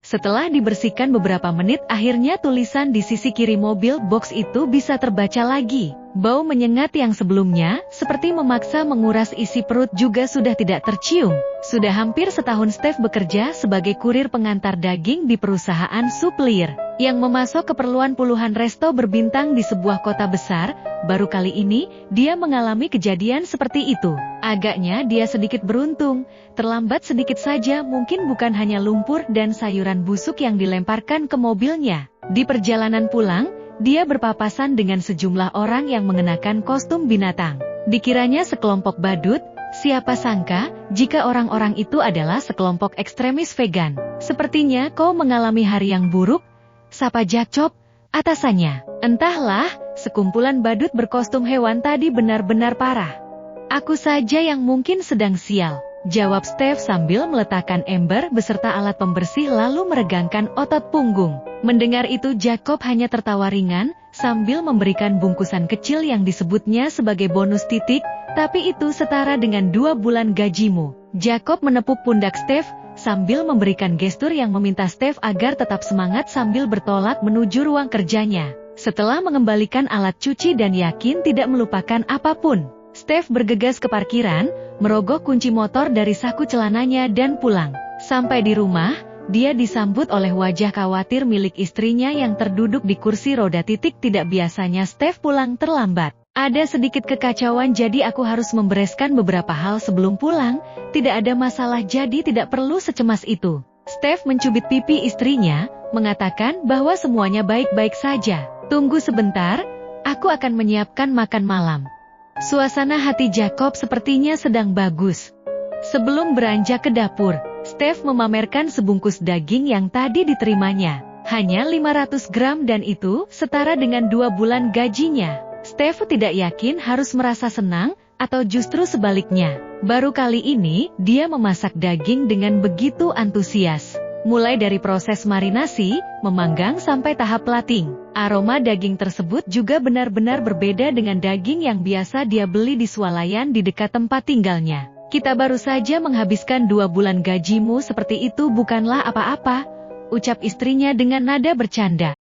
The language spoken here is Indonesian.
Setelah dibersihkan beberapa menit, akhirnya tulisan di sisi kiri mobil box itu bisa terbaca lagi. Bau menyengat yang sebelumnya, seperti memaksa menguras isi perut juga sudah tidak tercium. Sudah hampir setahun Steve bekerja sebagai kurir pengantar daging di perusahaan supplier, yang memasok keperluan puluhan resto berbintang di sebuah kota besar. Baru kali ini, dia mengalami kejadian seperti itu. Agaknya dia sedikit beruntung, terlambat sedikit saja mungkin bukan hanya lumpur dan sayuran busuk yang dilemparkan ke mobilnya. Di perjalanan pulang, dia berpapasan dengan sejumlah orang yang mengenakan kostum binatang. Dikiranya sekelompok badut, siapa sangka jika orang-orang itu adalah sekelompok ekstremis vegan. Sepertinya kau mengalami hari yang buruk, sapa Jacob, atasannya. Entahlah, sekumpulan badut berkostum hewan tadi benar-benar parah. Aku saja yang mungkin sedang sial, jawab Steve sambil meletakkan ember beserta alat pembersih lalu meregangkan otot punggung. Mendengar itu Jacob hanya tertawa ringan, sambil memberikan bungkusan kecil yang disebutnya sebagai bonus titik, tapi itu setara dengan 2 bulan gajimu. Jacob menepuk pundak Steve, sambil memberikan gestur yang meminta Steve agar tetap semangat sambil bertolak menuju ruang kerjanya. Setelah mengembalikan alat cuci dan yakin tidak melupakan apapun, Steve bergegas ke parkiran, merogoh kunci motor dari saku celananya dan pulang. Sampai di rumah, dia disambut oleh wajah khawatir milik istrinya yang terduduk di kursi roda. Tidak biasanya Steve pulang terlambat. Ada sedikit kekacauan jadi aku harus membereskan beberapa hal sebelum pulang. Tidak ada masalah jadi tidak perlu secemas itu. Steve mencubit pipi istrinya, mengatakan bahwa semuanya baik-baik saja. Tunggu sebentar, aku akan menyiapkan makan malam. Suasana hati Jacob sepertinya sedang bagus. Sebelum beranjak ke dapur, Steve memamerkan sebungkus daging yang tadi diterimanya. Hanya 500 gram dan itu setara dengan 2 bulan gajinya. Steve tidak yakin harus merasa senang, atau justru sebaliknya. Baru kali ini, dia memasak daging dengan begitu antusias. Mulai dari proses marinasi, memanggang sampai tahap plating. Aroma daging tersebut juga benar-benar berbeda dengan daging yang biasa dia beli di swalayan di dekat tempat tinggalnya. Kita baru saja menghabiskan 2 bulan gajimu seperti itu bukanlah apa-apa, ucap istrinya dengan nada bercanda.